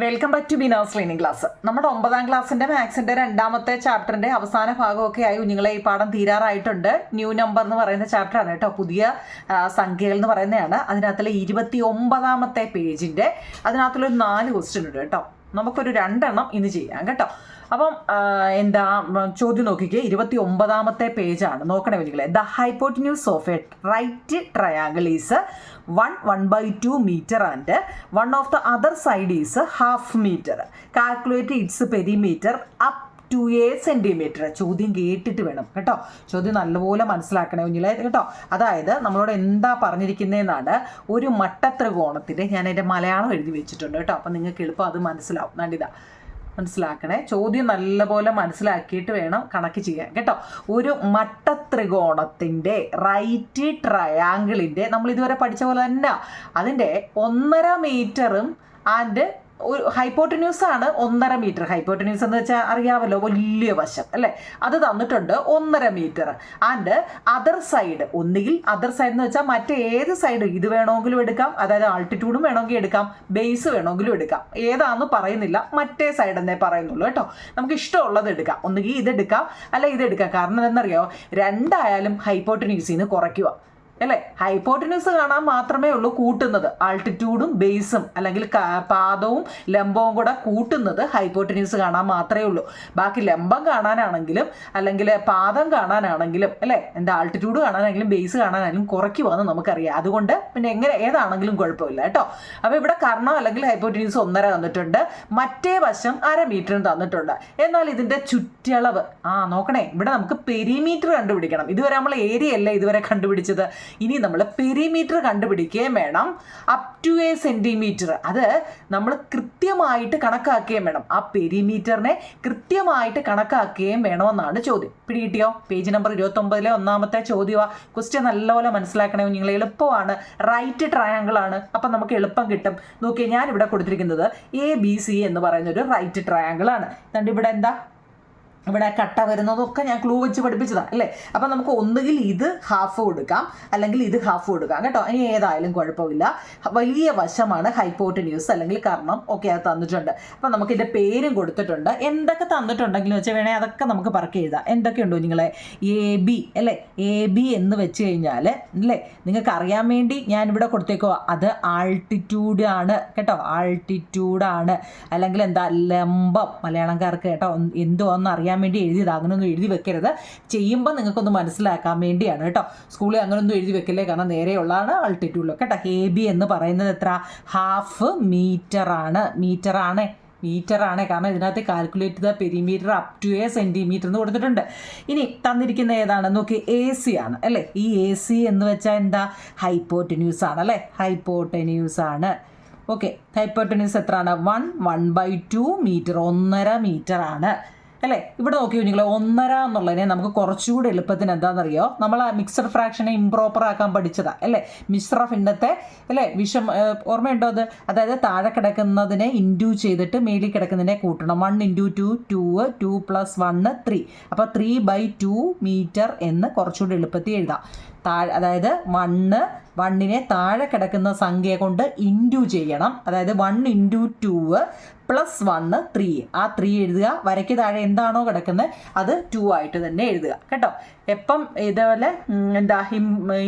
Welcome back to beginners learning class. നമ്മുടെ 9ാം ക്ലാസ്സിന്റെ മാത്സിന്റെ 2ാമത്തെ ചാപ്റ്ററിന്റെ അവസാന ഭാഗമൊക്കെ ആയി കുഞ്ഞുങ്ങളെ ഈ പാഠം തീരാറായിട്ടുണ്ട്. ന്യൂ നമ്പർ എന്ന് പറയുന്ന ചാപ്റ്ററാണ് കേട്ടോ, പുതിയ സംഖ്യകൾ എന്ന് പറയുന്നതാണ്. അതിനകത്തുള്ള 29ാമത്തെ പേജിന്റെ അതിനകത്തുള്ളൊരു 4 ക്വസ്റ്റ്യൻ ഉണ്ട് കേട്ടോ. നമുക്കൊരു 2 എണ്ണം ഇന്ന് ചെയ്യാം കേട്ടോ. അപ്പം എന്താ ചോദ്യം നോക്കിക്കേ, 29ാമത്തെ പേജാണ്. നോക്കണേ കുഞ്ഞുങ്ങളെ. The hypotenuse of a right triangle is 1/2 meter and one of the other side is half metre. Calculate its perimeter up to a centimeter. ചോദ്യം കേട്ടിട്ട് വേണം കേട്ടോ. ചോദ്യം നല്ലപോലെ മനസ്സിലാക്കണേ കുഞ്ഞിലെ കേട്ടോ. അതായത് നമ്മളോട് എന്താ പറഞ്ഞിരിക്കുന്നതെന്നാണ്, ഒരു മട്ടത്രികോണത്തിൻ്റെ ഞാൻ അതിൻ്റെ മലയാളം എഴുതി വെച്ചിട്ടുണ്ട് കേട്ടോ. അപ്പം നിങ്ങൾക്ക് എളുപ്പം അത് മനസ്സിലാവും. നണ്ടിതാ മനസ്സിലാക്കണേ. ചോദ്യം നല്ലപോലെ മനസ്സിലാക്കിയിട്ട് വേണം കണക്ക് ചെയ്യാൻ കേട്ടോ. ഒരു മട്ടത്രികോണത്തിൻ്റെ റൈറ്റ് ട്രയാങ്കിളിൻ്റെ നമ്മൾ ഇതുവരെ പഠിച്ച പോലെ തന്നെ അതിൻ്റെ 1.5 മീറ്ററും ആൻഡ് ഒരു ഹൈപ്പോട്ടന്യൂസ് ആണ് 1.5 മീറ്റർ. ഹൈപ്പോട്ടന്യൂസ് എന്ന് വെച്ചാൽ അറിയാമല്ലോ, വലിയ വശം അല്ലേ. അത് തന്നിട്ടുണ്ട് 1.5 മീറ്റർ. ആൻഡ് അതർ സൈഡ്, ഒന്നുകിൽ അതർ സൈഡ് എന്ന് വെച്ചാൽ മറ്റേത് സൈഡ്, ഇത് വേണമെങ്കിലും എടുക്കാം, അതായത് ആൾട്ടിറ്റ്യൂഡും വേണമെങ്കിൽ എടുക്കാം, ബേസ് വേണമെങ്കിലും എടുക്കാം. ഏതാണെന്ന് പറയുന്നില്ല, മറ്റേ സൈഡ് എന്നേ പറയുന്നുള്ളൂ കേട്ടോ. നമുക്ക് ഇഷ്ടമുള്ളത് എടുക്കാം. ഒന്നുകിൽ ഇതെടുക്കാം അല്ല ഇതെടുക്കാം. കാരണം എന്നറിയോ, രണ്ടായാലും ഹൈപ്പോട്ടന്യൂസിന് കുറയ്ക്കുക അല്ലേ. ഹൈപ്പോട്ടന്യൂസ് കാണാൻ മാത്രമേ ഉള്ളൂ കൂട്ടുന്നത്. ആൾട്ടിറ്റ്യൂഡും ബേസും അല്ലെങ്കിൽ പാദവും ലംബവും കൂടെ കൂട്ടുന്നത് ഹൈപ്പോട്ടന്യൂസ് കാണാൻ മാത്രമേ ഉള്ളൂ. ബാക്കി ലംബം കാണാനാണെങ്കിലും അല്ലെങ്കിൽ പാദം കാണാനാണെങ്കിലും അല്ലേ, എന്താ ആൾട്ടിറ്റ്യൂഡ് കാണാനാണെങ്കിലും ബേസ് കാണാനാണെങ്കിലും കുറയ്ക്കുവാന്ന് നമുക്കറിയാം. അതുകൊണ്ട് പിന്നെ എങ്ങനെ ഏതാണെങ്കിലും കുഴപ്പമില്ല കേട്ടോ. അപ്പോൾ ഇവിടെ കർണം അല്ലെങ്കിൽ ഹൈപ്പോട്ടന്യൂസ് 1.5 തന്നിട്ടുണ്ട്, മറ്റേ വശം 1/2 മീറ്ററും തന്നിട്ടുണ്ട്. എന്നാൽ ഇതിൻ്റെ ചുറ്റളവ് നോക്കണേ. ഇവിടെ നമുക്ക് പെരിമീറ്റർ കണ്ടുപിടിക്കണം. ഇതുവരെ നമ്മൾ ഏരിയ അല്ല ഇതുവരെ കണ്ടുപിടിച്ചത്. ഇനി നമ്മൾ പെരിമീറ്റർ കണ്ടുപിടിക്കുകയും വേണം. Up to a centimeter. അത് നമ്മൾ കൃത്യമായിട്ട് കണക്കാക്കുകയും വേണം. ആ പെരിമീറ്ററിനെ കൃത്യമായിട്ട് കണക്കാക്കുകയും വേണമെന്നാണ് ചോദ്യം. പിടികിട്ടിയോ? പേജ് നമ്പർ 29 1ാമത്തെ ചോദ്യമാണ്. ക്വസ്റ്റ്യൻ നല്ലപോലെ മനസ്സിലാക്കണേ. നിങ്ങൾ എളുപ്പമാണ്, റൈറ്റ് ട്രയാങ്കിൾ ആണ്, അപ്പം നമുക്ക് എളുപ്പം കിട്ടും. നോക്കിയേ, ഞാൻ ഇവിടെ കൊടുത്തിരിക്കുന്നത് ABC എന്ന് പറയുന്നൊരു റൈറ്റ് ട്രയാങ്കിൾ ആണ്. എന്നിട്ട് ഇവിടെ എന്താ, ഇവിടെ കട്ട വരുന്നതൊക്കെ ഞാൻ ക്ലൂ വെച്ച് പഠിപ്പിച്ചതാണ് അല്ലേ. അപ്പം നമുക്ക് ഒന്നുകിൽ ഇത് ഹാഫ് കൊടുക്കാം അല്ലെങ്കിൽ ഇത് ഹാഫ് കൊടുക്കാം കേട്ടോ. ഇനി ഏതായാലും കുഴപ്പമില്ല. വലിയ വശമാണ് ഹൈപ്പോട്ടന്യൂസ് അല്ലെങ്കിൽ കർണം. ഓക്കെ, അത് തന്നിട്ടുണ്ട്. അപ്പം നമുക്ക് ഇതിൻ്റെ പേരും കൊടുത്തിട്ടുണ്ട്. എന്തൊക്കെ തന്നിട്ടുണ്ടെങ്കിലും വെച്ചാൽ വേണേൽ അതൊക്കെ നമുക്ക് പറക്കി എഴുതാം. എന്തൊക്കെയുണ്ടോ നിങ്ങളെ AB അല്ലേ. AB എന്ന് വെച്ച് കഴിഞ്ഞാൽ അല്ലേ, നിങ്ങൾക്ക് അറിയാൻ വേണ്ടി ഞാനിവിടെ കൊടുത്തേക്കോ, അത് ആൾട്ടിറ്റ്യൂഡ് ആണ് കേട്ടോ. ആൾട്ടിറ്റ്യൂഡാണ്. അല്ലെങ്കിൽ എന്താ, ലംബം. മലയാളംകാർക്ക് കേട്ടോ എന്തുവാന്ന് അറിയാൻ വേണ്ടി എഴുതിയത്. അങ്ങനെയൊന്നും എഴുതി വെക്കരുത്. ചെയ്യുമ്പോൾ നിങ്ങൾക്കൊന്ന് മനസ്സിലാക്കാൻ വേണ്ടിയാണ് കേട്ടോ. സ്കൂളിൽ അങ്ങനെയൊന്നും എഴുതി വെക്കല്ലേ, കാരണം നേരെയുള്ളതാണ് ആൾട്ടിറ്റ്യൂഡിൽ കേട്ടോ. AB എന്ന് പറയുന്നത് എത്ര, ഹാഫ് മീറ്ററാണ്. മീറ്ററാണ് കാരണം ഇതിനകത്ത് കാൽക്കുലേറ്റ് ചെയ്ത perimeter up to a centimeter എന്ന് കൊടുത്തിട്ടുണ്ട്. ഇനി തന്നിരിക്കുന്ന ഏതാണ് നോക്കി, AC ആണ് അല്ലേ. ഈ AC എന്ന് വെച്ചാൽ എന്താ, ഹൈപ്പോട്ടന്യൂസ് ആണ് അല്ലേ. ഹൈപ്പോട്ടന്യൂസ് ആണ്. ഓക്കെ, ഹൈപ്പോട്ടന്യൂസ് എത്രയാണ്, 1/2 മീറ്റർ, 1.5 മീറ്റർ ആണ് അല്ലേ. ഇവിടെ നോക്കി കുഞ്ഞുങ്ങളെ, 1.5 എന്നുള്ളതിനെ നമുക്ക് കുറച്ചുകൂടി എളുപ്പത്തിന് എന്താണെന്നറിയോ, നമ്മൾ ആ മിക്സഡ് ഫ്രാക്ഷനെ ഇംപ്രോപ്പർ ആക്കാൻ പഠിച്ചതാണ് അല്ലേ. മിശ്ര ഭിന്നത്തെ അല്ലേ, ഓർമ്മയുണ്ടോ അത്? അതായത് താഴെ കിടക്കുന്നതിനെ ഇൻഡ്യൂ ചെയ്തിട്ട് മേലിൽ കിടക്കുന്നതിനെ കൂട്ടണം. 1 × 2 2, 2 + 1 3. അപ്പോൾ 3/2 മീറ്റർ എന്ന് കുറച്ചുകൂടി എളുപ്പത്തിൽ എഴുതാം. അതായത് 1നെ താഴെ കിടക്കുന്ന സംഖ്യ കൊണ്ട് ഇൻഡ്യൂ ചെയ്യണം. അതായത് 1 × 2 + 1 3. ആ 3 എഴുതുക. വരയ്ക്ക് താഴെ എന്താണോ കിടക്കുന്നത് അത് 2 ആയിട്ട് തന്നെ എഴുതുക കേട്ടോ. എപ്പം ഇതേപോലെ എന്താ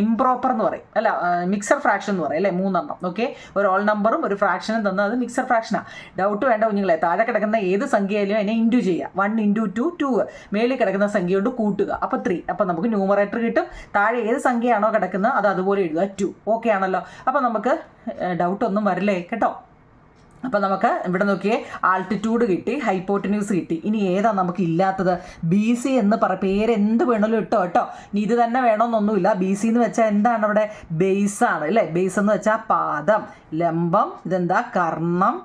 ഇംപ്രോപ്പർ എന്ന് പറയും അല്ല, മിക്സർ ഫ്രാക്ഷൻ എന്ന് പറയും അല്ലേ. 3 എണ്ണം. ഓക്കെ, ഒരു ഓൾ നമ്പറും ഒരു ഫ്രാക്ഷനും തന്നാൽ അത് മിക്സർ ഫ്രാക്ഷനാണ്. ഡൗട്ട് വേണ്ട കുഞ്ഞുങ്ങളെ. താഴെ കിടക്കുന്ന ഏത് സംഖ്യയിലും അതിനെ ഇൻഡ്യൂ ചെയ്യുക. 1 × 2 2. മേളിൽ കിടക്കുന്ന സംഖ്യ കൊണ്ട് കൂട്ടുക. അപ്പോൾ 3. അപ്പോൾ നമുക്ക് ന്യൂമറേറ്റർ കിട്ടും. താഴെ ഏത് സംഖ്യയാണോ കിടക്കുന്നത് അത് അതുപോലെ എഴുതുക, 2. ഓക്കെ ആണല്ലോ. അപ്പോൾ നമുക്ക് ഡൗട്ടൊന്നും വരില്ലേ കേട്ടോ. അപ്പോൾ നമുക്ക് ഇവിടെ നോക്കിയേ, ആൾട്ടിറ്റ്യൂഡ് കിട്ടി, ഹൈപ്പോട്ടന്യൂസ് കിട്ടി. ഇനി ഏതാ നമുക്ക് ഇല്ലാത്തത്, BC എന്ന് പേര് എന്ത് വേണമെങ്കിലും ഇട്ടോ കേട്ടോ. ഇനി ഇത് തന്നെ വേണമെന്നൊന്നുമില്ല. BC എന്ന് വെച്ചാൽ എന്താണ് അവിടെ, ബേസ് ആണ് അല്ലേ. ബേസ് എന്ന് വെച്ചാൽ പാദം, ലംബം, ഇതെന്താ കർണം,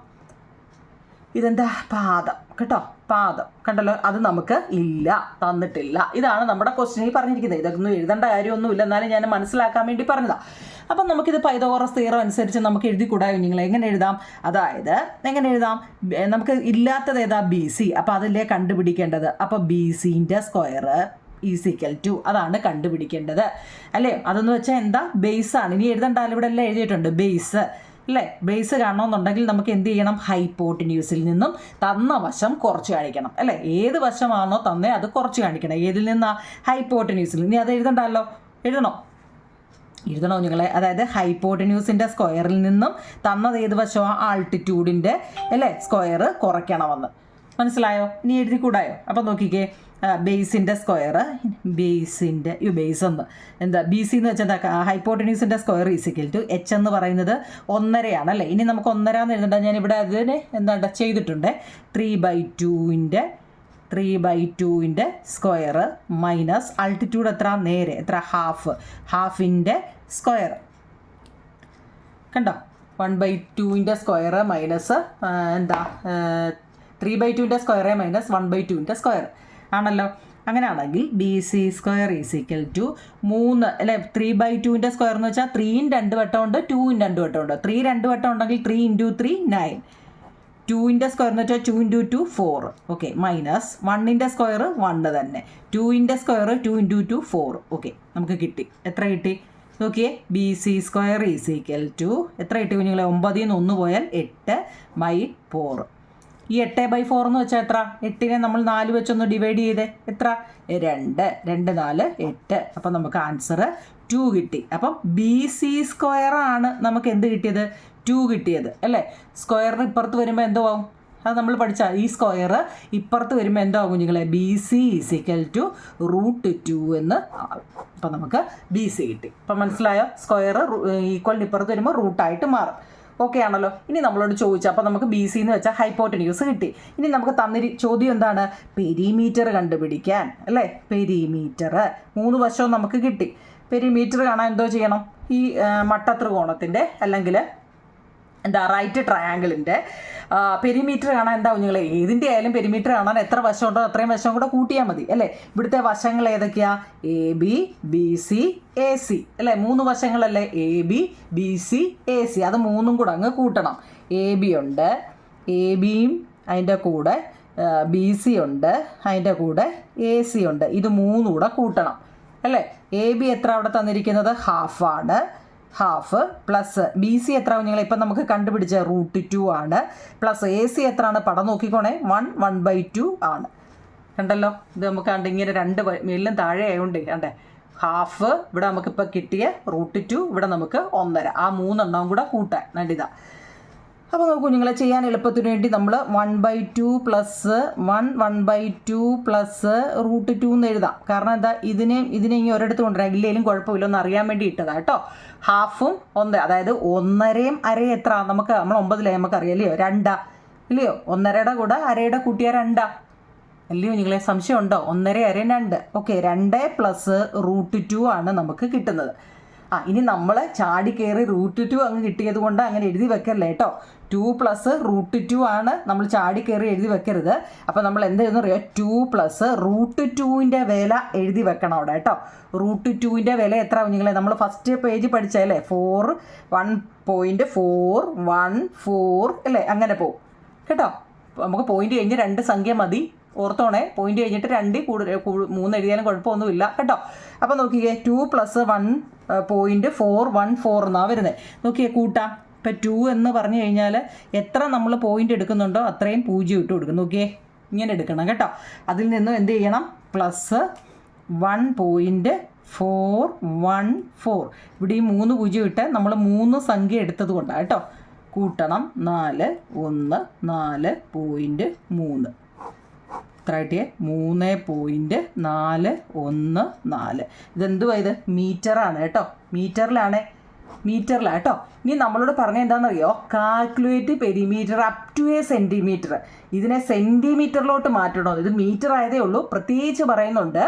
ഇതെന്താ പാദം കേട്ടോ. പാദം കണ്ടല്ലോ, അത് നമുക്ക് ഇല്ല, തന്നിട്ടില്ല. ഇതാണ് നമ്മുടെ ക്വസ്റ്റ്യനിൽ പറഞ്ഞിരിക്കുന്നത്. ഇതൊന്നും എഴുതേണ്ട കാര്യമൊന്നുമില്ല, എന്നാലും ഞാൻ മനസ്സിലാക്കാൻ വേണ്ടി പറഞ്ഞതാണ്. അപ്പം നമുക്കിത് പൈതഗോറസ് തിയറം അനുസരിച്ച് നമുക്ക് എഴുതിക്കൂടാ നിങ്ങൾ. എങ്ങനെ എഴുതാം, അതായത് എങ്ങനെ എഴുതാം, നമുക്ക് ഇല്ലാത്തത് ഏതാ, BC. അപ്പോൾ അതിലേ കണ്ടുപിടിക്കേണ്ടത്. അപ്പോൾ BCൻ്റെ സ്ക്വയർ = അതാണ് കണ്ടുപിടിക്കേണ്ടത് അല്ലേ. അതെന്ന് വെച്ചാൽ എന്താ, ബേസ് ആണ്. ഇനി എഴുതണ്ടാലും ഇവിടെ എല്ലാം എഴുതിയിട്ടുണ്ട്. ബേസ് അല്ലേ? ബേസ് കാണണമെന്നുണ്ടെങ്കിൽ നമുക്ക് എന്ത് ചെയ്യണം? ഹൈപ്പോട്ടിന്യൂസിൽ നിന്നും തന്ന വശം കുറച്ച് കാണിക്കണം, അല്ലേ? ഏത് വശമാണോ തന്നേ അത് കുറച്ച് കാണിക്കണം. ഏതിൽ നിന്നാ? ഹൈപ്പോട്ടിന്യൂസിൽ. ഇനി അത് എഴുതണ്ടല്ലോ, എഴുതണോ നിങ്ങളെ? അതായത് ഹൈപ്പോട്ടിന്യൂസിൻ്റെ സ്ക്വയറിൽ നിന്നും തന്നത് ഏത് വശമാണ്? ആൾട്ടിറ്റ്യൂഡിൻ്റെ, അല്ലേ, സ്ക്വയർ കുറയ്ക്കണമെന്ന്. മനസ്സിലായോ? ഇനി എഴുതിക്കൂടായോ? അപ്പം നോക്കിക്കേ, ബേസിൻ്റെ സ്ക്വയർ, ബേസ് എന്ന് എന്താ ബി സി എന്ന് വെച്ചാൽ എന്താ? ഹൈപ്പോട്ടിന്യൂസിൻ്റെ സ്ക്വയർ ഈസിക്കൽ ടു എച്ച് എന്ന് പറയുന്നത് 1.5 ആണല്ലേ. ഇനി നമുക്ക് 1.5 എന്ന് എഴുതണ്ട, ഞാനിവിടെ അതിന് എന്താ ചെയ്തിട്ടുണ്ട്. 3/2ൻ്റെ സ്ക്വയർ മൈനസ് ആൾട്ടിറ്റ്യൂഡ് എത്ര? നേരെ എത്ര? ഹാഫിൻ്റെ സ്ക്വയർ. കണ്ടോ? 1/2ൻ്റെ സ്ക്വയർ മൈനസ് എന്താ 3/2ൻ്റെ സ്ക്വയർ മൈനസ് 1/2ൻ്റെ സ്ക്വയർ ആണല്ലോ. അങ്ങനെയാണെങ്കിൽ B C square is equal to 3, അല്ലെ? 3/2ൻ്റെ സ്ക്വയർ എന്ന് വെച്ചാൽ 3 2 വട്ടമുണ്ട്, 2 2 വട്ടമുണ്ട്. 3 2 വട്ടം ഉണ്ടെങ്കിൽ 3 × 3 9. 2ൻ്റെ സ്ക്വയർ എന്ന് വെച്ചാൽ 2 × 2 4. ഓക്കെ, മൈനസ് 1ൻ്റെ സ്ക്വയർ 1 തന്നെ. 2ൻ്റെ സ്ക്വയർ 2 × 2 4. ഓക്കെ, നമുക്ക് കിട്ടി. എത്ര കിട്ടി നോക്കിയേ? B C square is equal to എത്ര കിട്ടി കുഞ്ഞുങ്ങളെ? 9ൽ നിന്ന് 1 പോയാൽ 8/4. ഈ 8/4 എന്ന് വെച്ചാൽ എത്ര? 8നെ നമ്മൾ 4 വെച്ചൊന്ന് ഡിവൈഡ് ചെയ്തേ. എത്ര? 2. 2 4 8. അപ്പം നമുക്ക് ആൻസർ 2 കിട്ടി. അപ്പം ബി സി സ്ക്വയർ ആണ് നമുക്ക് എന്ത് കിട്ടിയത്? 2 കിട്ടിയത്, അല്ലേ? സ്ക്വയറിന് ഇപ്പുറത്ത് വരുമ്പോൾ എന്തോ ആവും? അത് നമ്മൾ പഠിച്ച ഈ സ്ക്വയർ ഇപ്പുറത്ത് വരുമ്പോൾ എന്തോ ആകും കുഞ്ഞുങ്ങളെ? ബി സി ഈസിക്കൽ ടു √2 എന്ന് ആകും. അപ്പം നമുക്ക് ബി സി കിട്ടി. അപ്പം മനസ്സിലായോ? സ്ക്വയർ ഈക്വലിന് ഇപ്പുറത്ത് വരുമ്പോൾ റൂട്ടായിട്ട് മാറും. ഓക്കെ ആണല്ലോ. ഇനി നമ്മളോട് ചോദിച്ചു, അപ്പോൾ നമുക്ക് ബി സി എന്ന് വെച്ചാൽ ഹൈപ്പോട്ടന്യൂസ് കിട്ടി. ഇനി നമുക്ക് ചോദ്യം എന്താണ്? പെരിമീറ്റർ കണ്ടുപിടിക്കാൻ, അല്ലേ? പെരിമീറ്റർ 3 വശവും നമുക്ക് കിട്ടി. പെരിമീറ്റർ കാണാൻ എന്തോ ചെയ്യണം? ഈ മട്ടത്രികോണത്തിൻ്റെ അല്ലെങ്കിൽ എന്താ റൈറ്റ് ട്രയാങ്കിളിൻ്റെ പെരിമീറ്റർ കാണാൻ എന്താ കുഞ്ഞുങ്ങളെ? ഏതിൻ്റെ ആയാലും പെരിമീറ്റർ കാണാൻ എത്ര വശമുണ്ടോ അത്രയും വശം കൂടെ കൂട്ടിയാൽ മതി, അല്ലേ? ഇവിടുത്തെ വശങ്ങൾ ഏതൊക്കെയാ? A B, B C, A C, അല്ലേ? 3 വശങ്ങളല്ലേ? A B, B C, A C. അത് 3ഉം കൂടെ അങ്ങ് കൂട്ടണം. എ ബി ഉണ്ട്, എ ബിയും അതിൻ്റെ കൂടെ ബി സി ഉണ്ട്, അതിൻ്റെ കൂടെ എ സി ഉണ്ട്. ഇത് 3 കൂടെ കൂട്ടണം, അല്ലേ? എ ബി എത്ര അവിടെ തന്നിരിക്കുന്നത്? ഹാഫാണ്. ഹാഫ് പ്ലസ് ബി സി എത്ര കുഞ്ഞുങ്ങളെ? ഇപ്പം നമുക്ക് കണ്ടുപിടിച്ച √2 ആണ്. പ്ലസ് എ സി എത്ര ആണ്? പടം നോക്കിക്കോണേ. 1/2 ആണ്. കണ്ടല്ലോ? ഇത് നമുക്ക് കണ്ട് ഇങ്ങനെ 2 മേളിലും താഴെ ആയതുകൊണ്ട് കണ്ടേ, ഹാഫ് ഇവിടെ നമുക്കിപ്പോൾ കിട്ടിയ √2, ഇവിടെ നമുക്ക് 1.5. ആ 3 എണ്ണം കൂടെ കൂട്ടാൻ വേണ്ടിതാ. അപ്പോൾ നമുക്ക് കുഞ്ഞുങ്ങളെ ചെയ്യാൻ എളുപ്പത്തിന് വേണ്ടി നമ്മൾ 1/2 പ്ലസ് 1/2 പ്ലസ് √2 എന്ന് എഴുതാം. കാരണം എന്താ? ഇതിനെ ഇനി ഒരിടത്ത് കൊണ്ടുവരാം, ഇല്ലെങ്കിലും കുഴപ്പമില്ല, ഒന്ന് അറിയാൻ വേണ്ടി ഇട്ടതാ കേട്ടോ. ഹാഫും 1, അതായത് 1.5യും അരയും എത്ര? നമ്മൾ 9 നമുക്ക് അറിയാം, 2 ഇല്ലയോ? 1.5യുടെ കൂടെ അരയുടെ കൂട്ടിയ 2 അല്ലയോ നിങ്ങളെ? സംശയം ഉണ്ടോ? 1.5 അരയും 2. ഓക്കെ, 2 പ്ലസ് √2 ആണ് നമുക്ക് കിട്ടുന്നത്. ഇനി നമ്മൾ ചാടി കയറി √2 അങ്ങ് കിട്ടിയത് കൊണ്ട് അങ്ങനെ എഴുതി വെക്കല്ലേ കേട്ടോ. 2 പ്ലസ് √2 ആണ്, നമ്മൾ ചാടി കയറി എഴുതി വെക്കരുത്. അപ്പോൾ നമ്മൾ എന്തെന്ന് അറിയാം? 2 പ്ലസ് √2ൻ്റെ വില എഴുതി വെക്കണം അവിടെ കേട്ടോ. √2ൻ്റെ വില എത്ര കുഞ്ഞുങ്ങളെ? നമ്മൾ ഫസ്റ്റ് പേജ് പഠിച്ചല്ലേ? 1.414 അല്ലേ? അങ്ങനെ പോവും കേട്ടോ. നമുക്ക് പോയിന്റ് കഴിഞ്ഞ് 2 സംഖ്യ മതി, ഓർത്തോണേ. പോയിന്റ് കഴിഞ്ഞിട്ട് 2 3 എഴുതിയാലും കുഴപ്പമൊന്നുമില്ല കേട്ടോ. അപ്പോൾ നോക്കിയേ, 2 പ്ലസ് 1.414 എന്നാണ് വരുന്നത്. നോക്കിയേ, കൂട്ടാം. ഇപ്പം 2 എന്ന് പറഞ്ഞു കഴിഞ്ഞാൽ എത്ര നമ്മൾ പോയിന്റ് എടുക്കുന്നുണ്ടോ അത്രയും 0 ഇട്ട് കൊടുക്കും. നോക്കിയേ, ഇങ്ങനെ എടുക്കണം കേട്ടോ. അതിൽ നിന്നും എന്ത് ചെയ്യണം? പ്ലസ് 1.414. ഇവിടെ ഈ 3 0 ഇട്ട് നമ്മൾ 3 സംഖ്യ എടുത്തത് കൊണ്ടാണ് കേട്ടോ. കൂട്ടണം. 4 1 4.3. എത്ര കിട്ടിയേ? 3.414. ഇതെന്തുവാ? ഇത് മീറ്ററാണ് കേട്ടോ. മീറ്ററിലാണ് കേട്ടോ. ഇനി നമ്മളോട് പറഞ്ഞ എന്താണെന്നറിയോ? Calculate perimeter up to a centimetre. ഇതിനെ സെൻറ്റിമീറ്ററിലോട്ട് മാറ്റണോ? ഇത് മീറ്റർ ആയതേ ഉള്ളൂ. പ്രത്യേകിച്ച് പറയുന്നുണ്ട്,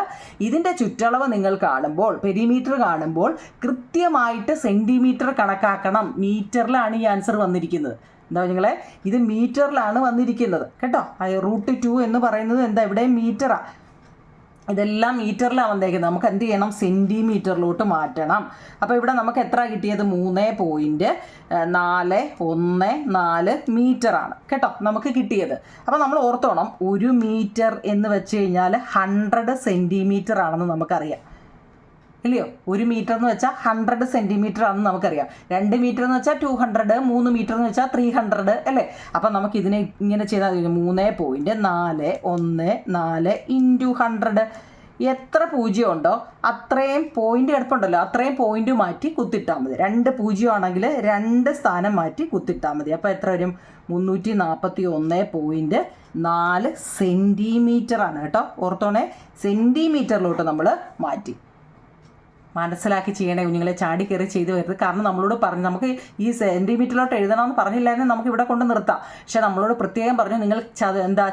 ഇതിൻ്റെ ചുറ്റളവ് നിങ്ങൾ കാണുമ്പോൾ, പെരിമീറ്റർ കാണുമ്പോൾ കൃത്യമായിട്ട് സെൻറ്റിമീറ്റർ കണക്കാക്കണം. മീറ്ററിലാണ് ഈ ആൻസർ വന്നിരിക്കുന്നത്. എന്താ നിങ്ങളെ? ഇത് മീറ്ററിലാണ് വന്നിരിക്കുന്നത് കേട്ടോ. √2 എന്ന് പറയുന്നത് എന്താ? ഇവിടെ മീറ്ററാണ്. ഇതെല്ലാം മീറ്ററിലാണ് വന്നേക്കുന്നത്. നമുക്ക് എന്ത് ചെയ്യണം? സെൻറ്റിമീറ്ററിലോട്ട് മാറ്റണം. അപ്പോൾ ഇവിടെ നമുക്ക് എത്ര കിട്ടിയത്? 3.414 മീറ്ററാണ് കേട്ടോ നമുക്ക് കിട്ടിയത്. അപ്പോൾ നമ്മൾ ഓർത്തോണം, 1 മീറ്റർ എന്ന് വെച്ച് കഴിഞ്ഞാൽ 100 സെൻറ്റിമീറ്റർ ആണെന്ന് നമുക്കറിയാം. ഇല്ലയോ? 1 മീറ്റർ എന്ന് വെച്ചാൽ 100 സെൻറ്റിമീറ്റർ ആണെന്ന് നമുക്കറിയാം. 2 മീറ്റർ എന്ന് വെച്ചാൽ 200, 3 മീറ്റർ എന്ന് വെച്ചാൽ 300 അല്ലേ? അപ്പം നമുക്ക് ഇതിനെ ഇങ്ങനെ ചെയ്താൽ 3.414 ഇൻറ്റു 100. എത്ര പൂജ്യം ഉണ്ടോ അത്രയും പോയിന്റ് കിടപ്പുണ്ടല്ലോ, അത്രയും പോയിന്റ് മാറ്റി കുത്തിട്ടാൽ മതി. 2 പൂജ്യമാണെങ്കിൽ 2 സ്ഥാനം മാറ്റി കുത്തിട്ടാൽ മതി. അപ്പോൾ എത്ര വരും? 341.4 സെൻറ്റിമീറ്റർ ആണ് കേട്ടോ. ഓർത്തോണേ, സെൻറ്റിമീറ്ററിലോട്ട് നമ്മൾ മാറ്റി. മനസ്സിലാക്കി ചെയ്യണേ കുഞ്ഞുങ്ങളെ, ചാടി കയറി ചെയ്ത് വരുന്നത്. കാരണം നമ്മളോട് പറഞ്ഞു നമുക്ക് ഈ സെൻറ്റിമീറ്ററിലോട്ട് എഴുതണമെന്ന് പറഞ്ഞില്ലായിരുന്നു, നമുക്ക് ഇവിടെ കൊണ്ട് നിർത്താം. പക്ഷെ നമ്മളോട് പ്രത്യേകം പറഞ്ഞു നിങ്ങൾ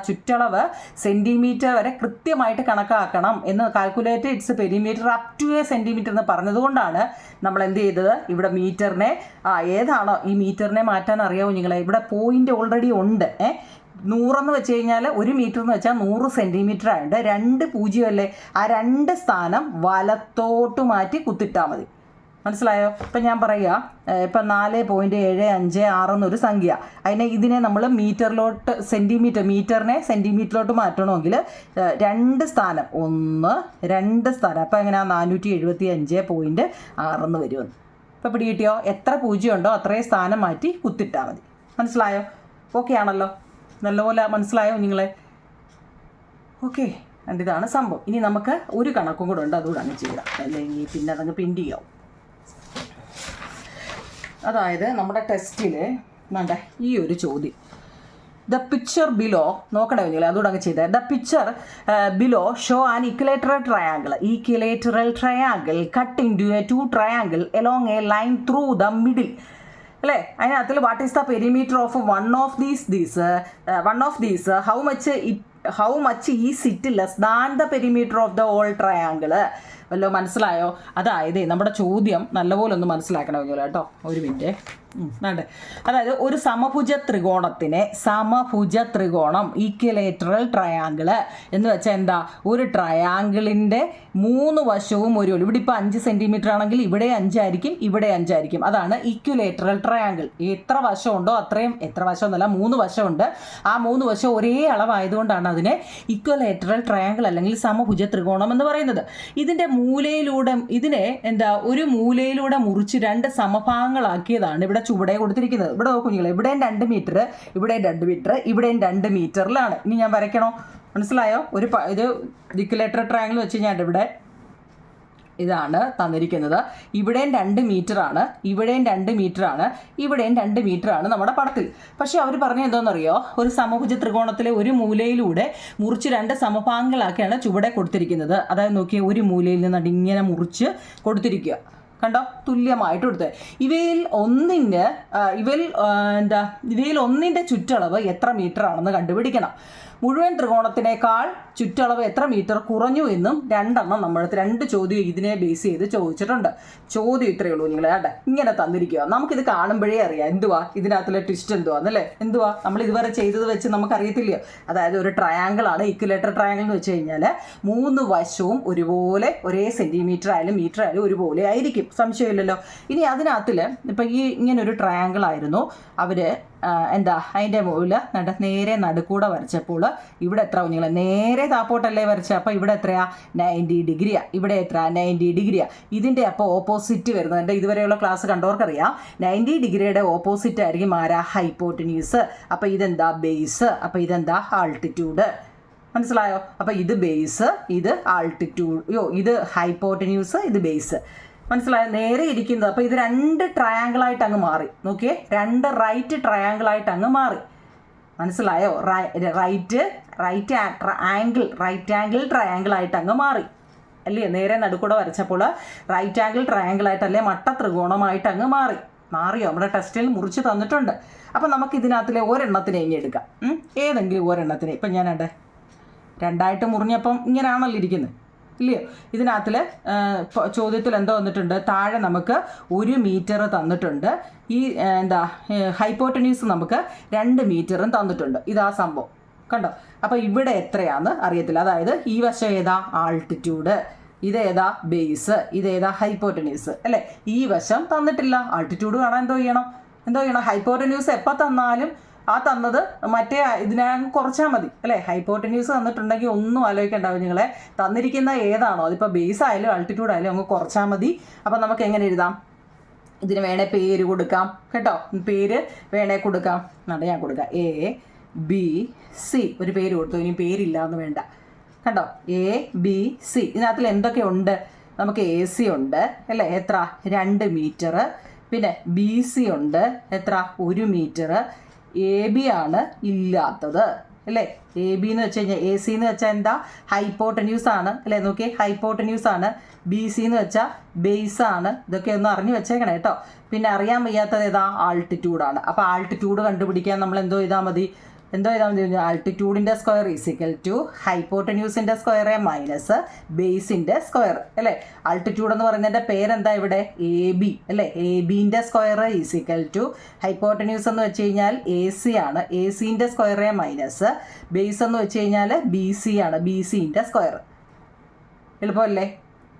ചുറ്റളവ് സെൻറ്റിമീറ്റർ വരെ കൃത്യമായിട്ട് കണക്കാക്കണം എന്ന്. Calculate its perimeter up to a centimetre എന്ന് പറഞ്ഞതുകൊണ്ടാണ് നമ്മൾ എന്ത് ചെയ്തത്, ഇവിടെ മീറ്ററിനെ ഏതാണോ ഈ മീറ്ററിനെ മാറ്റാൻ അറിയാമോ കുഞ്ഞുങ്ങളെ? ഇവിടെ പോയിന്റ് ഓൾറെഡി ഉണ്ട്. 100 വെച്ച് കഴിഞ്ഞാൽ 1 മീറ്റർ എന്ന് വെച്ചാൽ 100 സെൻറ്റിമീറ്റർ ആയതുകൊണ്ട് 2 പൂജ്യമല്ലേ, ആ 2 സ്ഥാനം വലത്തോട്ട് മാറ്റി കുത്തിട്ടാൽ മതി. മനസ്സിലായോ? ഇപ്പം ഞാൻ പറയുക, ഇപ്പം 4.756 എന്നൊരു സംഖ്യ, ഇതിനെ നമ്മൾ മീറ്ററിലോട്ട് മീറ്ററിനെ സെൻറ്റിമീറ്ററിലോട്ട് മാറ്റണമെങ്കിൽ 2 സ്ഥാനം 2 സ്ഥാനം, അപ്പം എങ്ങനെയാണ് 475.6 എന്ന് വരുമെന്ന്. ഇപ്പം പിടി കിട്ടിയോ? എത്ര പൂജ്യം ഉണ്ടോ അത്രയും സ്ഥാനം മാറ്റി കുത്തിട്ടാൽ മതി. മനസ്സിലായോ? ഓക്കെ ആണല്ലോ? നല്ലപോലെ മനസ്സിലായോ നിങ്ങളെ? ഓക്കെ, ഇതാണ് സംഭവം. ഇനി നമുക്ക് ഒരു കണക്കും കൂടെ ഉണ്ട്, അതുകൂടെ അങ്ങ് ചെയ്യാം, അല്ലെങ്കിൽ പിന്നെ അതങ്ങ് പിൻഡ് ചെയ്യാവും. അതായത് നമ്മുടെ ടെസ്റ്റിൽ വേണ്ട ഈ ഒരു ചോദ്യം, ദ പിക്ചർ ബിലോ നോക്കണേ കുഞ്ഞില്ലേ, അതുകൂടെ അങ്ങ് ചെയ്തേ. The picture below show an equilateral triangle cut into a 2 triangle along a line through the middle അല്ലേ? അതിനകത്തിൽ what is the perimeter of one of these how much is it less than the perimeter of the whole triangle. വല്ലോ മനസ്സിലായോ? അതായത് നമ്മുടെ ചോദ്യം നല്ലപോലെ ഒന്ന് മനസ്സിലാക്കണമെങ്കിൽ കേട്ടോ, ഒരു മിനിറ്റ് വേണ്ടേ. അതായത് ഒരു സമഭുജ ത്രികോണം ഈക്വലേറ്ററൽ ട്രയാങ്കിള് എന്ന് വെച്ചാൽ എന്താ? ഒരു ട്രയാങ്കിളിൻ്റെ 3 വശവും ഒരുപോലെ. ഇവിടെ ഇപ്പോൾ 5 സെൻറ്റിമീറ്റർ ആണെങ്കിൽ ഇവിടെ 5 ആയിരിക്കും, ഇവിടെ 5 ആയിരിക്കും. അതാണ് ഈക്വലേറ്ററൽ ട്രയാങ്കിൾ. എത്ര വശമുണ്ടോ അത്രയും, എത്ര വശമൊന്നുമല്ല 3 വശമുണ്ട്, ആ 3 വശം ഒരേ അളവായതുകൊണ്ടാണ് അതിനെ ഈക്വലേറ്ററൽ ട്രയാങ്കിൾ അല്ലെങ്കിൽ സമഭുജ ത്രികോണം എന്ന് പറയുന്നത്. ഇതിൻ്റെ മൂലയിലൂടെ ഒരു മൂലയിലൂടെ മുറിച്ച് 2 സമഭാഗങ്ങളാക്കിയതാണ് ഇവിടെ ചുവടെ കൊടുത്തിരിക്കുന്നത്. ഇവിടെ നോക്കൂ കുഞ്ഞുങ്ങളെ, ഇവിടെയും 2 മീറ്റർ, ഇവിടെയും 2 മീറ്റർ, ഇവിടെയും 2 മീറ്ററിലാണ്. ഇനി ഞാൻ വരയ്ക്കണോ? മനസ്സിലായോ? ഇത് ഇക്വലേറ്ററൽ ട്രയാങ്കിൾ വെച്ച് കഴിഞ്ഞാൽ ഇവിടെ ഇതാണ് തന്നിരിക്കുന്നത്. ഇവിടെയും 2 മീറ്ററാണ്, ഇവിടെയും 2 മീറ്ററാണ്, ഇവിടെയും 2 മീറ്ററാണ് നമ്മുടെ പടത്തിൽ. പക്ഷേ അവർ പറഞ്ഞത് എന്താണെന്നറിയോ? ഒരു സമഭുജ ത്രികോണത്തിലെ ഒരു മൂലയിലൂടെ മുറിച്ച് 2 സമഭാഗങ്ങളാക്കിയാണ് ചുവടെ കൊടുത്തിരിക്കുന്നത്. അതായത് നോക്കിയാൽ ഒരു മൂലയിൽ നിന്ന് ഇങ്ങനെ മുറിച്ച് കൊടുത്തിരിക്കുക, കണ്ടോ? തുല്യമായിട്ട് കൊടുത്തത്. ഇവയിൽ ഒന്നിൻ്റെ ചുറ്റളവ് എത്ര മീറ്റർ ആണെന്ന് കണ്ടുപിടിക്കണം. മുഴുവൻ ത്രികോണത്തിനേക്കാൾ ചുറ്റളവ് എത്ര മീറ്റർ കുറഞ്ഞു എന്നും 2 നമ്മളടുത്ത് 2 ചോദ്യം ഇതിനെ ബേസ് ചെയ്ത് ചോദിച്ചിട്ടുണ്ട്. ചോദ്യം ഇത്രയേ ഉള്ളൂ നിങ്ങൾ കേട്ടെ, ഇങ്ങനെ തന്നിരിക്കുക. നമുക്കിത് കാണുമ്പോഴേ അറിയാം എന്തുവാ ഇതിനകത്തുള്ള ട്വിസ്റ്റ് എന്തുവാന്നല്ലേ. എന്തുവാ നമ്മൾ ഇതുവരെ ചെയ്തത് വെച്ച് നമുക്കറിയത്തില്ലയോ? അതായത് ഒരു ട്രയാങ്കിളാണ്, ഈക്വലേറ്റർ ട്രയാങ്കിൾ എന്ന് വെച്ച് കഴിഞ്ഞാൽ 3 വശവും ഒരുപോലെ, ഒരേ സെൻറ്റിമീറ്റർ ആയാലും മീറ്റർ ആയാലും ഒരുപോലെ ആയിരിക്കും, സംശയമില്ലല്ലോ. ഇനി അതിനകത്തിൽ ഇപ്പം ഇങ്ങനൊരു ട്രയാങ്കിൾ ആയിരുന്നു അവർ അതിൻ്റെ മുകളിൽ നേരെ നടുക്കൂടെ വരച്ചപ്പോൾ ഇവിടെ എത്ര കുഞ്ഞുങ്ങൾ നേരെ താപ്പോട്ടല്ലേ വരച്ചത്? അപ്പോൾ ഇവിടെ എത്രയാ? 90 ഡിഗ്രിയാണ്. ഇവിടെ എത്ര? 90 ഡിഗ്രിയാണ്. ഇതിൻ്റെ അപ്പോൾ ഓപ്പോസിറ്റ് വരുന്നത്, എൻ്റെ ഇതുവരെയുള്ള ക്ലാസ് കണ്ടവർക്കറിയാം, 90 ഡിഗ്രിയുടെ ഓപ്പോസിറ്റ് ആയിരിക്കും ആരാ? ഹൈപ്പോട്ടന്യൂസ്. അപ്പോൾ ഇതെന്താ? ബേസ്. അപ്പോൾ ഇതെന്താ? ആൾട്ടിറ്റ്യൂഡ്. മനസ്സിലായോ? അപ്പോൾ ഇത് ബേസ്, ഇത് ആൾട്ടിറ്റ്യൂഡ്, ഇത് ഹൈപ്പോട്ടന്യൂസ്, ഇത് ബേസ്. മനസ്സിലായോ? നേരെ ഇരിക്കുന്നത്. അപ്പോൾ ഇത് 2 ട്രയാങ്കിളായിട്ട് അങ്ങ് മാറി. നോക്കിയേ, 2 റൈറ്റ് ട്രയാങ്കിളായിട്ട് അങ്ങ് മാറി. മനസ്സിലായോ? റൈറ്റ് ആംഗിൾ ട്രയാങ്കിളായിട്ട് അങ്ങ് മാറി അല്ലേ? നേരെ നടുക്കൂടെ വരച്ചപ്പോൾ റൈറ്റ് ആംഗിൾ ട്രയാങ്കിളായിട്ടല്ലേ മട്ട ത്രികോണമായിട്ട് അങ്ങ് മാറിയോ? നമ്മുടെ ടെസ്റ്റിൽ മുറിച്ച് തന്നിട്ടുണ്ട്. അപ്പം നമുക്ക് ഇതിനകത്തിലെ ഒരെണ്ണത്തിനെ ഇനി എടുക്കാം, ഏതെങ്കിലും ഒരെണ്ണത്തിനെ. ഇപ്പം ഞാൻ 2ആയിട്ട് മുറിഞ്ഞപ്പം ഇങ്ങനെയാണല്ലോ ഇരിക്കുന്നത് ഇല്ലയോ? ഇതിനകത്തിൽ ചോദ്യത്തിൽ എന്തോ വന്നിട്ടുണ്ട്? താഴെ നമുക്ക് 1 മീറ്റർ തന്നിട്ടുണ്ട്. ഈ ഹൈപ്പോട്ടന്യൂസ് നമുക്ക് 2 മീറ്ററും തന്നിട്ടുണ്ട്. ഇതാ സംഭവം, കണ്ടോ? അപ്പോൾ ഇവിടെ എത്രയാണെന്ന് അറിയത്തില്ല. അതായത് ഈ വശം ഏതാ? ആൾട്ടിറ്റ്യൂഡ്, ഇതേതാ? ബേസ്, ഇതേതാ? ഹൈപ്പോട്ടന്യൂസ് അല്ലേ? ഈ വശം തന്നിട്ടില്ല. ആൾട്ടിറ്റ്യൂഡ് കാണാൻ എന്തോ ചെയ്യണം? ഹൈപ്പോട്ടന്യൂസ് എപ്പോൾ തന്നാലും ആ തന്നത് മറ്റേ ഇതിനകം കുറച്ചാൽ മതി അല്ലേ. ഹൈപ്പോട്ടന്യൂസ് തന്നിട്ടുണ്ടെങ്കിൽ ഒന്നും ആലോചിക്കേണ്ടാവും നിങ്ങളെ. തന്നിരിക്കുന്ന ഏതാണോ, അതിപ്പോൾ ബേസ് ആയാലും ആൾട്ടിറ്റ്യൂഡ് ആയാലും അങ്ങ് കുറച്ചാൽ മതി. അപ്പം നമുക്ക് എങ്ങനെ എഴുതാം? ഇതിന് വേണേ പേര് കൊടുക്കാം കേട്ടോ, പേര് വേണേ കൊടുക്കാം. എന്നിട്ട് ഞാൻ കൊടുക്കാം ABC, ഒരു പേര് കൊടുത്തു. ഇനി പേരില്ല എന്ന് വേണ്ട കണ്ടോ, ABC. ഇതിനകത്തിൽ എന്തൊക്കെയുണ്ട്? നമുക്ക് AC ഉണ്ട് അല്ലേ, എത്ര? 2 മീറ്റർ. പിന്നെ BC ഉണ്ട്, എത്ര? 1 മീറ്റർ. AB ആണ് ഇല്ലാത്തത് അല്ലേ. AB എന്ന് വെച്ച് കഴിഞ്ഞാൽ AC എന്ന് വെച്ചാൽ എന്താ? ഹൈപ്പോട്ടന്യൂസ് ആണ് അല്ലേ. നോക്കിയേ, ഹൈപ്പോട്ടന്യൂസ് ആണ്. BC എന്ന് വെച്ചാൽ ബേസ് ആണ്. ഇതൊക്കെ ഒന്ന് അറിഞ്ഞു വെച്ചേക്കണേ കേട്ടോ. പിന്നെ അറിയാൻ വയ്യാത്തത് ഏതാ? ആൾട്ടിറ്റ്യൂഡാണ്. അപ്പോൾ ആൾട്ടിറ്റ്യൂഡ് കണ്ടുപിടിക്കാൻ നമ്മൾ എന്തോ ചെയ്താൽ മതി? ആൾട്ടിറ്റ്യൂഡിൻ്റെ സ്ക്വയർ ഈസിക്കൽ ടു ഹൈപ്പോട്ടന്യൂസിൻ്റെ സ്ക്വയർ മൈനസ് ബേസിൻ്റെ സ്ക്വയർ അല്ലേ. ആൾട്ടിറ്റ്യൂഡ് എന്ന് പറയുന്നതിൻ്റെ പേരെന്താ ഇവിടെ? AB അല്ലേ. ABൻ്റെ സ്ക്വയർ ഈസിക്കൽ ടു ഹൈപ്പോട്ടന്യൂസ് എന്ന് വെച്ച് കഴിഞ്ഞാൽ AC ആണ്. ACൻ്റെ സ്ക്വയർ മൈനസ് ബേസ് എന്ന് വെച്ച് കഴിഞ്ഞാൽ BC ആണ്. BCൻ്റെ സ്ക്വയർ. എളുപ്പമല്ലേ?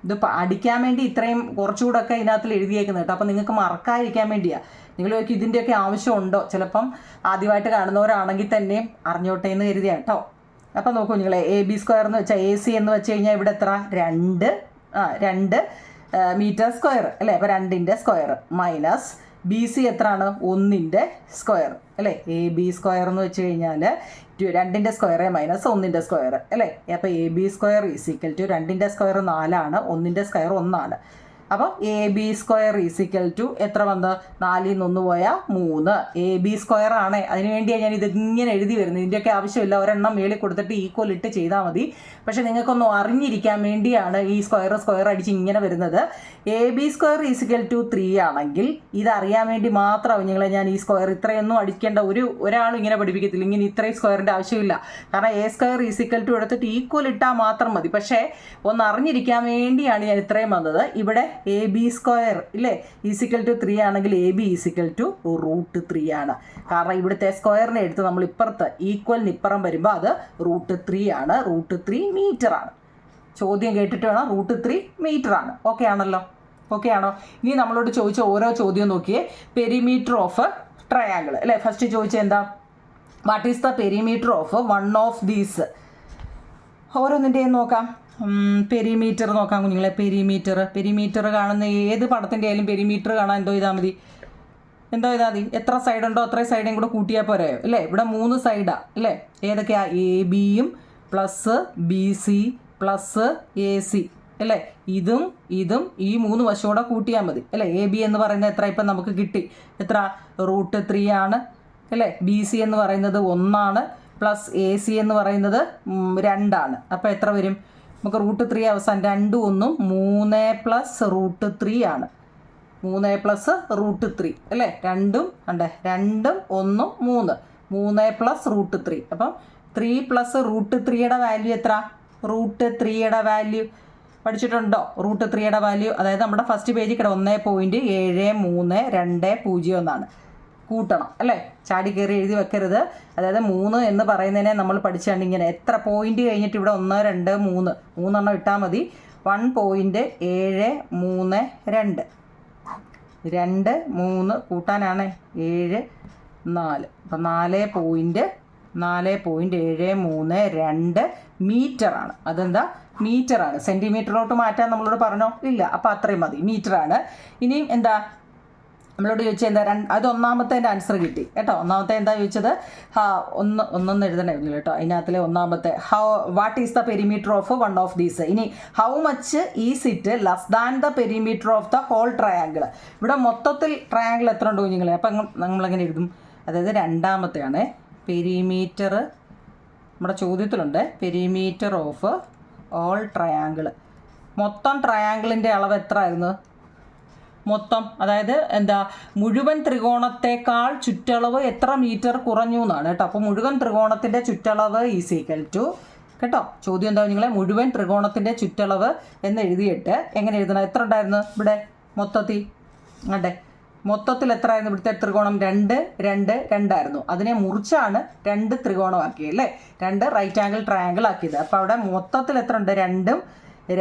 ഇത് അടിക്കാൻ വേണ്ടി ഇത്രയും കുറച്ചുകൂടെ ഒക്കെ ഇതിനകത്തിൽ എഴുതിയേക്കുന്നത് കേട്ടോ. അപ്പോൾ നിങ്ങൾക്ക് മറക്കാതിരിക്കാൻ വേണ്ടിയാണ്. നിങ്ങൾ ചോദിക്കും ഇതിൻ്റെയൊക്കെ ആവശ്യമുണ്ടോ? ചിലപ്പം ആദ്യമായിട്ട് കാണുന്നവരാണെങ്കിൽ തന്നെയും അറിഞ്ഞോട്ടെ എന്ന് കരുതിയാണ് കേട്ടോ. അപ്പം നോക്കൂ നിങ്ങൾ, AB സ്ക്വയർ എന്ന് വെച്ചാൽ AC എന്ന് വെച്ച് കഴിഞ്ഞാൽ ഇവിടെ എത്ര? 2 മീറ്റർ സ്ക്വയർ അല്ലേ. അപ്പോൾ 2ൻ്റെ സ്ക്വയർ മൈനസ് BC എത്രയാണ്? 1ൻ്റെ സ്ക്വയർ അല്ലേ. AB സ്ക്വയർ എന്ന് വെച്ച് കഴിഞ്ഞാൽ 2ൻ്റെ സ്ക്വയർ മൈനസ് 1ൻ്റെ സ്ക്വയർ അല്ലേ. അപ്പോൾ AB സ്ക്വയർ ഈസിക്കൽ ടു 2ൻ്റെ സ്ക്വയർ 4 ആണ്, 1ൻ്റെ സ്ക്വയർ 1 അപ്പം AB സ്ക്വയർ ഈസിക്കൽ ടു എത്ര വന്ന്? 4ൽ നിന്ന് 1 പോയാൽ 3. AB സ്ക്വയർ ആണ്. അതിന് വേണ്ടിയാണ് ഞാൻ ഇതിങ്ങനെ എഴുതി വരുന്നത്. ഇതിൻ്റെയൊക്കെ ആവശ്യമില്ല, ഒരെണ്ണം മേളിൽ കൊടുത്തിട്ട് ഈക്വൽ ഇട്ട് ചെയ്താൽ മതി. പക്ഷേ നിങ്ങൾക്കൊന്നും അറിഞ്ഞിരിക്കാൻ വേണ്ടിയാണ് ഈ സ്ക്വയർ അടിച്ച് ഇങ്ങനെ വരുന്നത്. AB സ്ക്വയർ ഈസിക്കൽ ടു 3 ആണെങ്കിൽ ഇതറിയാൻ വേണ്ടി മാത്രമാണ് നിങ്ങളെ ഞാൻ ഈ സ്ക്വയർ ഇത്രയൊന്നും അടിക്കേണ്ട ഒരാളും ഇങ്ങനെ പഠിപ്പിക്കത്തില്ല. ഇങ്ങനെ ഇത്രയും സ്ക്വയറിൻ്റെ ആവശ്യമില്ല. കാരണം A സ്ക്വയർ ഈസിക്കൽ ടു എടുത്തിട്ട് ഈക്വൽ ഇട്ടാൽ മാത്രം മതി. പക്ഷേ ഒന്ന് അറിഞ്ഞിരിക്കാൻ വേണ്ടിയാണ് ഞാൻ ഇത്രയും വന്നത്. ഇവിടെ AB സ്ക്വയർ ഇല്ലേ ഈസിക്കൽ ടു 3 ആണെങ്കിൽ AB ഈസിക്കൽ ടു √3 ആണ്. കാരണം ഇവിടുത്തെ സ്ക്വയറിനെ എടുത്ത് നമ്മൾ ഇപ്പുറത്ത് ഈക്വലിന് ഇപ്പുറം വരുമ്പോൾ അത് √3 ആണ്. √3 മീറ്റർ ആണ്. ചോദ്യം കേട്ടിട്ട് വേണം, √3 മീറ്റർ ആണ്. ഓക്കെ ആണല്ലോ? ഓക്കെ ആണോ? ഇനി നമ്മളോട് ചോദിച്ച ഓരോ ചോദ്യം നോക്കിയേ. പെരിമീറ്റർ ഓഫ് ട്രയാങ്കിൾ അല്ലേ. ഫസ്റ്റ് ചോദിച്ചത് എന്താ? What is the perimeter of one of these? ഓരോന്നിൻ്റെയും നോക്കാം. പെരിമീറ്റർ നോക്കാം കുഞ്ഞുങ്ങളെ. പെരിമീറ്റർ കാണുന്ന ഏത് പടത്തിൻ്റെ ആയാലും പെരിമീറ്റർ കാണാൻ എന്തോ ചെയ്താൽ മതി? എത്ര സൈഡ് ഉണ്ടോ അത്രയും സൈഡും കൂടെ കൂട്ടിയാൽ പോരായോ അല്ലേ. ഇവിടെ 3 സൈഡാണ് അല്ലേ. ഏതൊക്കെയാ? ABയും പ്ലസ് BC പ്ലസ് AC അല്ലേ. ഇതും ഈ 3 വശത്തോടെ കൂട്ടിയാൽ മതി അല്ലേ. AB എന്ന് പറയുന്നത് എത്ര ഇപ്പം നമുക്ക് കിട്ടി? എത്ര? √3 ആണ് അല്ലേ. BC എന്ന് പറയുന്നത് 1 ആണ് പ്ലസ് AC എന്ന് പറയുന്നത് 2 ആണ്. അപ്പോൾ എത്ര വരും? നമുക്ക് √3 അവസാനം 2 1 3 പ്ലസ് √3 ആണ്. 3 പ്ലസ് √3 അല്ലേ. 2 1 3 പ്ലസ് √3. അപ്പം 3 പ്ലസ് √3യുടെ വാല്യൂ എത്ര? √3യുടെ വാല്യൂ പഠിച്ചിട്ടുണ്ടോ? √3യുടെ വാല്യൂ അതായത് നമ്മുടെ ഫസ്റ്റ് പേജിൽ കിട 1.7320 കൂട്ടണം അല്ലേ. ചാടി കയറി എഴുതി വെക്കരുത്. അതായത് 3 എന്ന് പറയുന്നതിനെ നമ്മൾ പഠിച്ചാണ്ട് ഇങ്ങനെ എത്ര പോയിന്റ് കഴിഞ്ഞിട്ട് ഇവിടെ 1 2 3 3 ഇട്ടാൽ മതി. 1.732 2 3 കൂട്ടാനാണ് 7 4. അപ്പം 4.732 മീറ്ററാണ്. അതെന്താ? മീറ്ററാണ്. സെൻറ്റിമീറ്ററിലോട്ട് മാറ്റാൻ നമ്മളോട് പറഞ്ഞോ? ഇല്ല. അപ്പോൾ അത്രയും മതി, മീറ്ററാണ്. ഇനിയും എന്താ നമ്മളോട് ചോദിച്ചത്? എന്താ? അത് ഒന്നാമത്തെ ആൻസർ കിട്ടി കേട്ടോ. ഒന്നാമത്തെ എന്താ ചോദിച്ചത്? ഒന്നൊന്നും എഴുതണമായിരുന്നു കേട്ടോ. അതിനകത്തിലെ ഒന്നാമത്തെ what is the perimeter of one of these. ഇനി how much is it less than the perimeter of the whole triangle. ഇവിടെ മൊത്തത്തിൽ ട്രയാങ്കിൾ എത്ര ഉണ്ട് കുഞ്ഞുങ്ങളെ? അപ്പം നമ്മളെങ്ങനെ എഴുതും? അതായത് രണ്ടാമത്തെയാണ് പെരിമീറ്റർ. നമ്മുടെ ചോദ്യത്തിലുണ്ട് പെരിമീറ്റർ ഓഫ് ഓൾ ട്രയാങ്കിൾ. മൊത്തം ട്രയാങ്കിളിൻ്റെ അളവ് എത്ര ആയിരുന്നു? മൊത്തം അതായത് എന്താ? മുഴുവൻ ത്രികോണത്തേക്കാൾ ചുറ്റളവ് എത്ര മീറ്റർ കുറഞ്ഞു എന്നാണ് കേട്ടോ. അപ്പോൾ മുഴുവൻ ത്രികോണത്തിൻ്റെ ചുറ്റളവ് ഈസിക്കൽ ടു കേട്ടോ. ചോദ്യം എന്താ നിങ്ങളെ? മുഴുവൻ ത്രികോണത്തിൻ്റെ ചുറ്റളവ് എന്ന് എഴുതിയിട്ട് എങ്ങനെ എഴുതണം? എത്ര ഉണ്ടായിരുന്നു ഇവിടെ മൊത്തത്തിൽ? അതെ, മൊത്തത്തിൽ എത്ര ആയിരുന്നു ഇവിടുത്തെ ത്രികോണം? 2 2 2 ആയിരുന്നു. അതിനെ മുറിച്ചാണ് 2 ത്രികോണമാക്കിയത് അല്ലേ. 2 റൈറ്റ് ആംഗിൾ ട്രയാങ്കിൾ ആക്കിയത്. അപ്പോൾ അവിടെ മൊത്തത്തിൽ എത്ര ഉണ്ട്? 2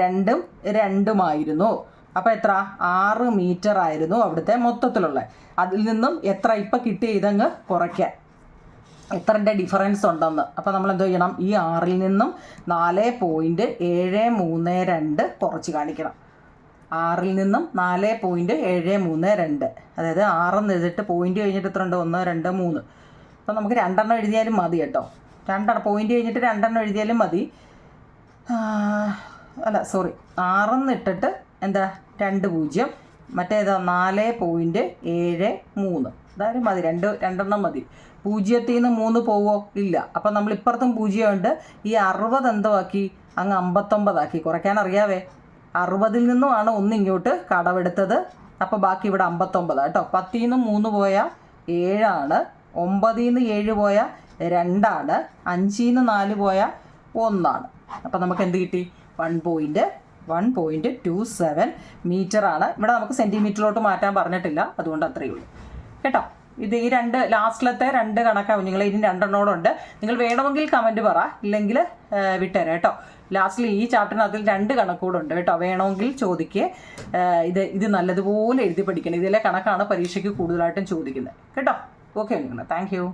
2 2 അപ്പോൾ എത്ര? 6 മീറ്റർ ആയിരുന്നു അവിടുത്തെ മൊത്തത്തിലുള്ള. അതിൽ നിന്നും എത്ര ഇപ്പം കിട്ടിയ ഇതങ്ങ് കുറയ്ക്കാൻ എത്രൻ്റെ ഡിഫറൻസ് ഉണ്ടെന്ന്. അപ്പോൾ നമ്മൾ എന്ത് ചെയ്യണം, ഈ 6ൽ നിന്നും 4.732 കുറച്ച് കാണിക്കണം. 6ൽ നിന്നും 4.732, അതായത് 6 എഴുതിയിട്ട് പോയിന്റ് കഴിഞ്ഞിട്ട് എത്ര ഉണ്ട്, 1 2 3. അപ്പോൾ നമുക്ക് 2 എഴുതിയാലും മതി കേട്ടോ. 2 പോയിന്റ് കഴിഞ്ഞിട്ട് 2 എഴുതിയാലും മതി. അല്ല സോറി, 6 ഇട്ടിട്ട് എന്താ 2 0, മറ്റേതാ 4.73, അതായത് മതി. 2 മതി. 0ൽ നിന്ന് 3 പോവോ, ഇല്ല. അപ്പം നമ്മൾ ഇപ്പുറത്തും 0 ഉണ്ട്. ഈ 60 എന്തോ അങ്ങ് 59 ആക്കി. കുറയ്ക്കാൻ അറിയാവേ. 60ൽ നിന്നുമാണ് 1 ഇങ്ങോട്ട് കടവെടുത്തത്. അപ്പോൾ ബാക്കി ഇവിടെ 59 കേട്ടോ. 10ൽ നിന്ന് 3 പോയാൽ 7 ആണ്. 9ൽ നിന്ന് 7 പോയാൽ 2 ആണ്. 5ൽ നിന്ന് 4 പോയാൽ 1 ആണ്. അപ്പം നമുക്ക് എന്ത് കിട്ടി, 1.27 മീറ്ററാണ്. ഇവിടെ നമുക്ക് സെൻറ്റിമീറ്ററിലോട്ട് മാറ്റാൻ പറഞ്ഞിട്ടില്ല, അതുകൊണ്ട് അത്രയേ ഉള്ളൂ കേട്ടോ. ഇത് ഈ ലാസ്റ്റിലത്തെ 2 കണക്കാവും. നിങ്ങൾ ഇനി 2 ഉണ്ട്. നിങ്ങൾ വേണമെങ്കിൽ കമൻറ്റ് പറ, ഇല്ലെങ്കിൽ വിട്ടുതരാം കേട്ടോ. ലാസ്റ്റിൽ ഈ ചാപ്റ്ററിനകത്തിൽ 2 കണക്കൂടുണ്ട് കേട്ടോ. വേണമെങ്കിൽ ചോദിക്കുക. ഇത് നല്ലതുപോലെ എഴുതി പഠിക്കണം. ഇതിലെ കണക്കാണ് പരീക്ഷയ്ക്ക് കൂടുതലായിട്ടും ചോദിക്കുന്നത് കേട്ടോ. ഓക്കെ നിങ്ങൾ, താങ്ക് യു.